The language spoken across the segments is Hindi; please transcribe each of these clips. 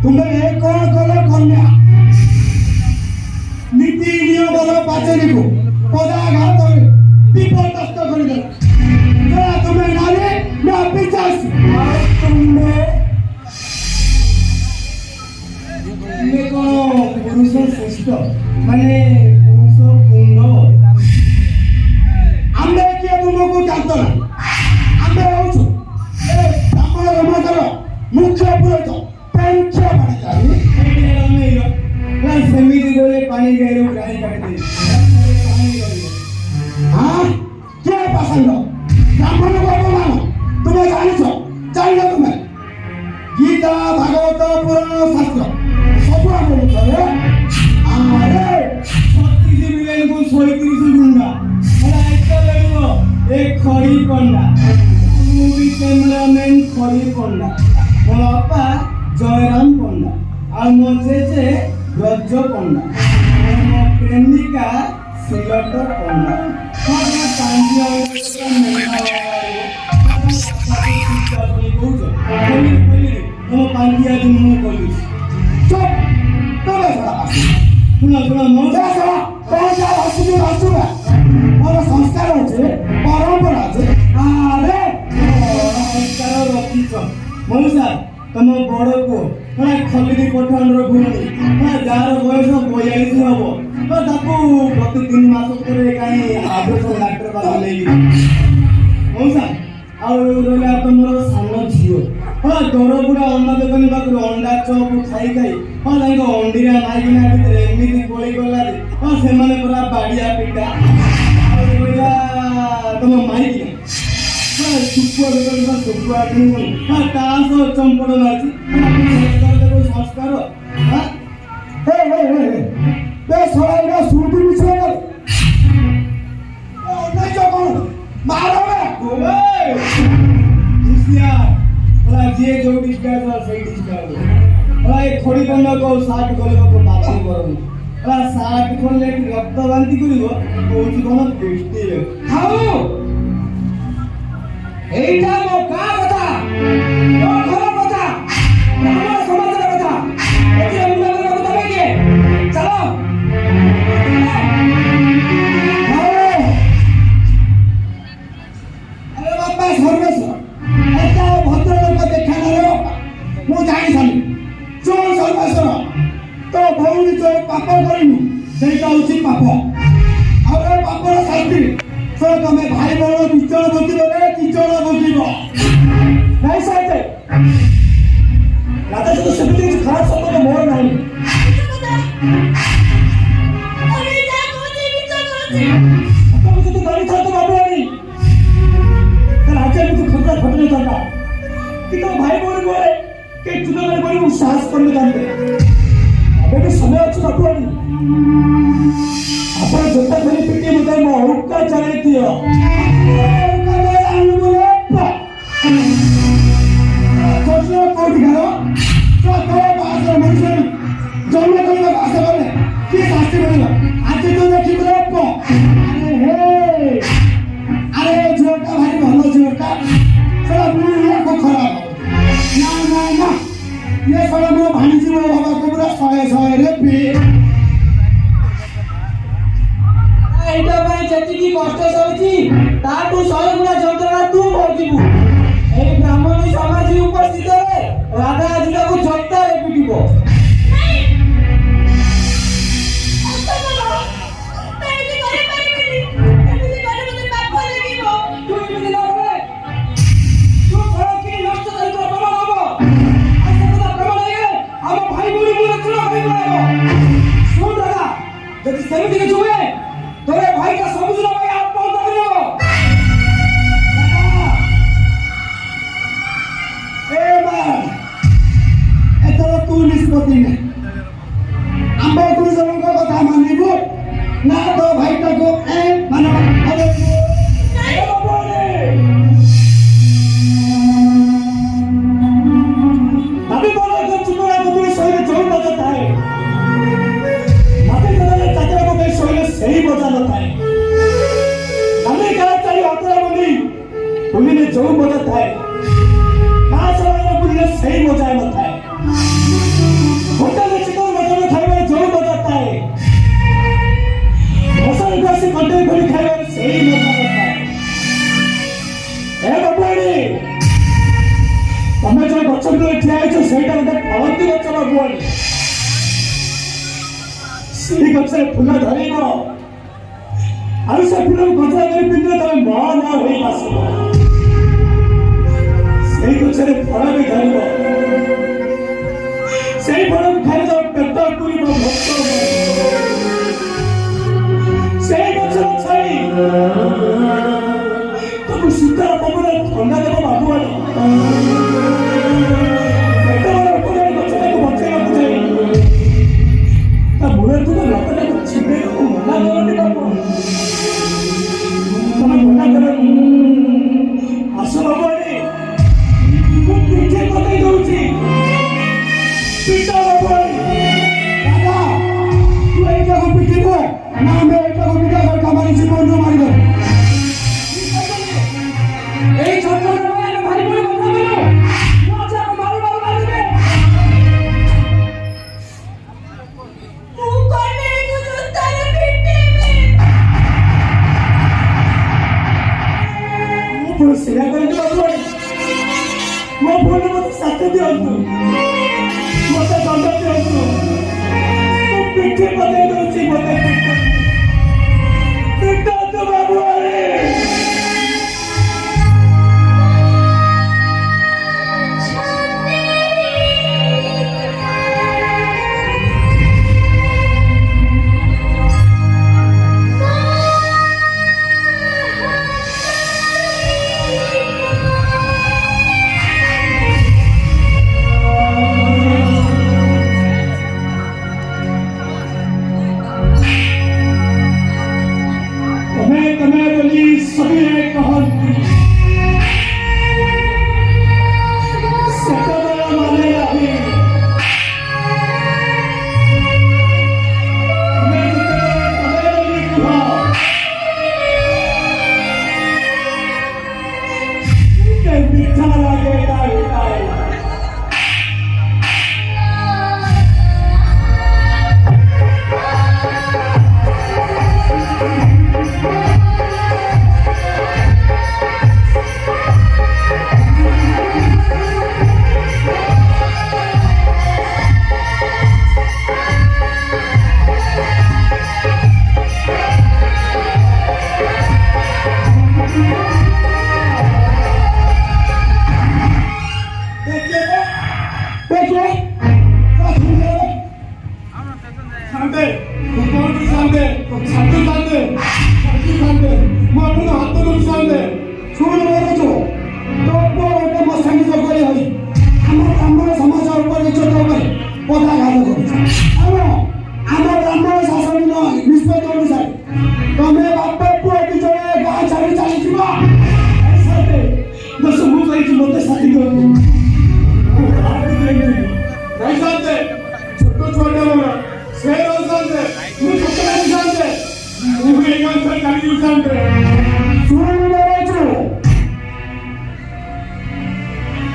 तुम्हें कौन कल कन्या नीति नियम पाचरी को पदाघात विपर्दस्त कर तुम्हें नारी ना पिचास पुरुष श्रेष्ठ माने पुरुष पूर्ण आमे किए तुमको जानता ना आमे होछु ब्राह्मण समाजर मुख्य पुरोहित पंच पानी सेमिति गोले पानी गैरो गाड़ी काटते हाँ क्या पसंद ब्राह्मण को अपमान तुम्हें जानिଛ तुम्हें गीता भागवत पुराण शास्त्र सब आमे आरे 36 मिलियन को 37 गुंडा मला एक खड़ी पंडा मूवी कैमरामैन खड़ी पंडा मोर बापा जयराम पंडा आ मो जेजे ब्रज पंडा मो प्रेमिका सिलट पंडा तुम पांडिया दिन मु बोली चुप तबे सड़ा सुना सुना मो जा सड़ा कौन जा हसु मोर संस्कार होचे परंपरा छे अरे संस्कार रखिछ मनुष्य तुम बड़ को खलिदी पठाण भूमि जार बयस 42 हम तो ताकू प्रति 3 मास कहीं आभूषण डाक्टर पास नहीं मौसा आला तुम सान झील हाँ दरबुड़ा अंडा दुकानी पाखु अंडा चप खाई खाई हाँ अंडीरा माइकिना भितर एमती गोली गला हाँ से पूरा बाड़िया पिटा तुम माइकिना सुकुआ दुकान सुकुआ हाँ तास चंपड़ मारी संस्कार हाँ बे सड़ा सुटी मिछे नहीं जो कौन मारो जे जो डिस्कार्ड सही डिस्कार्ड ये खोड़ी बंदा को 60 गले को बात करूँ 60 खोलले रक्त बांधी करिवो कोची कोन बेस्ती खाओ एटा मो का कथा ओ घर कथा हमर समाज रे कथा एते मुंडा करे कथा के चलो अरे बापा सर्वेश्वर एटा भद्र लोक देखा ना रे मु जानि छानी जो सर्वेश्वर तो भौणी जो पाप करिनु सेटा होची पाप और पापर शास्त्री तो तमे भाई बहन किचड़ बतिबो रे किचड़ बतिबो नहीं साथे राजा तो सेमती खराब शब्द तो मोर नहीं अरे जा कोची बिचो तो मुझे तो गाड़ी था तो बाबू नहीं राज्य में तो खतरा फटने लगा कि तो भाई बहन बोले के चुनाव में बड़ी साहस करने जानते अबे भी समय अच्छी बाबू नहीं अपन जत्ता खरी पिटी मुझे मोहका चले दियो सोचो को दिखाओ तो बात मनुष्य जन्म करने का आशा करने कि शास्त्री बनेगा आज तो देखी बोले अरे हे अरे जोटा भाई भलो जोटा सब मुझे को खराब ना ये सब मो भाणी जी मो बाबा को पूरा 100 रे पी एटा भाई जति कष्ट सौची ताटू 100 गुना जंत्रणा तू भोगिबू ए ब्राह्मणी समाज उपस्थित रे राधा आजिका को जत्ता रे पिटिबो नहीं अच्छा बोलो तेरी करे पारिबेनी एमिति करे मते पाप लागिबो तू इमिति ना बोले तू घर की नष्ट करी तो प्रमाण हबो आसे तो प्रमाण है हम भाई बोली बोले चुना भाई बोले सुन दादा जति सेमिति के जुए तोरे भाई का समुद्र भाई आत्महत्या करियो ए बार एतो तू निष्पत्ति ने आंबा गुरु जन को कथा मानिबो ना तो भाई का को ए मानो अरे नहीं अभी बोलो जो चुनाव को पूरी सोई जोड़ बजाता है माते कदले चाचा को बे सोई सही बजाता है हमें क्या चाहिए अतरा बोली पुली ने जो बजाता है ना समय पुली ने सही बजाए मत है होटल में चिकन मटन खाए जो बजाता है मसाले का से कंटेन खोली खाए सही बजाता है ए बाबूनी तमे जो बच्चन को ठिया है सेटा मते फलंती बच्चन बाबूनी सी गछरे फुल धरिबो आरो से फुल गछरा करी पिंजरे तमे न होई आसबो सेई गछरे फल भी धरिबो सेई फल खाइ तो पेट पुरिबो भक्त सेई गछरा छाई तो सीता पवन ठंडा देबो बाबूनी पेट ऊपर गछरे को बचे रखु जाई ता मुरे तो लपटा को छिपे को मना करने बाबू तमे मना करो आसो बाबूनी मु तुझे कतई दउची पिता बाबूनी କିଛି ବତେଇ ଦଉଛି ମତେ ସିଦ୍ଧାର୍ଥ ବାବୁ ଆରେ तुम्हें बोली सभी है कहानी सतबरा माने अभी मैं तुम्हें बोली कहा कि मीठा लगेगा मिठाई सांगते कुठे सांगते छाती सांगते छाती सांगते मग आपण हात धरून सांगते ଶୁଣ ବରଛୁ ତୋ ପୁଅ ଗୋଟେ ମୋ ସାଙ୍ଗେ କରି ହଇ ଆମ ବ୍ରାହ୍ମଣ ସମାଜ ଉପରେ ଇଜ୍ଜତ ଉପରେ ପଦାଘାତ କରୁଛି ଆମ ବ୍ରାହ୍ମଣ ଶାସନ ନିଷ୍ପତ୍ତି ଅନୁସାରେ ତମେ ବାପ ପୁଅ ଦି ଜଣ ଗାଁ ଛାଡ଼ି ଚାଲିଯିବ ଦଶ ମୁଁ କହିଛି ମତେ ସାଥି କରନ୍ତୁ ନାଇଁ ସାନ୍ତେ ଛୋଟ ଛୁଆଟା ମୋର ସେ ରହୁଛନ୍ତି ମୁଁ ଛୋଟ ନାହିଁ ସାନ୍ତେ ମୁଁ ଏଇ ଗାଁ କାଟି ସାନ୍ତେ ଶୁଣ ବରଛୁ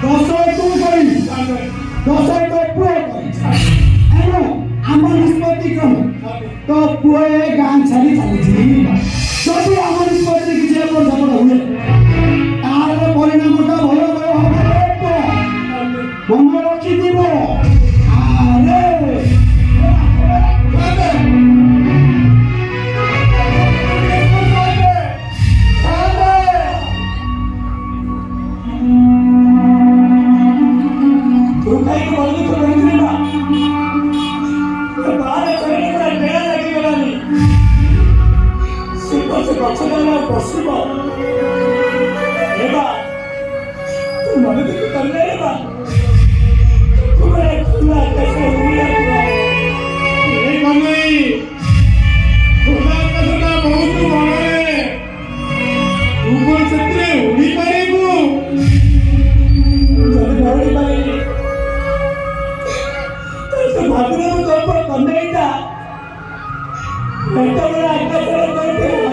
ଦଶ ତୁ କରି ଦଶ ତୋ ପୁଅ କରି ଏଣୁ ଆମ ନିଷ୍ପତ୍ତି କ'ଣ ତୋ ପୁଅ ଏ ଗାଁ ଛାଡ଼ି ଚାଲିଯିବ ଯଦି ଆମ ନିଷ୍ପତ୍ତିରେ କିଛି ଏପଟ ସେପଟ ହୁଏ ତାର ପରିଣାମଟା ଭଲ ହବ ମନେ ରଖିଥିବ ଆରେ ତୁ କାହିଁକି ବନ୍ଧୁ ତ ରହିଥିଲି ନା ବାହାରେ କରିକି ପୁରା ଡେଣା ଲାଗିଗଲାନି ସେ ଗଛ ତଳେ ବସିବ ଏବା ତୁ ମନେ ଦେଖି କଲେ ଏବା ତୁମେ ଖୋଲା ଆକାଶରେ ଉଡ଼ିଆକୁଆ ଏ କନେଇ ଖୋଲା ଆକାଶଟା ବହୁତ ବଡ଼ରେ ତୁ କ'ଣ ସେଥିରେ ଉଡ଼ି ପାରିବୁ ଯଦି ଧରି ପାରିଲି ତ ଭାବିଲେ ମୁଁ ତୋ କନେଇଟା ଯେତେବେଳେ ଆକାଶରେ କରିଥିଲି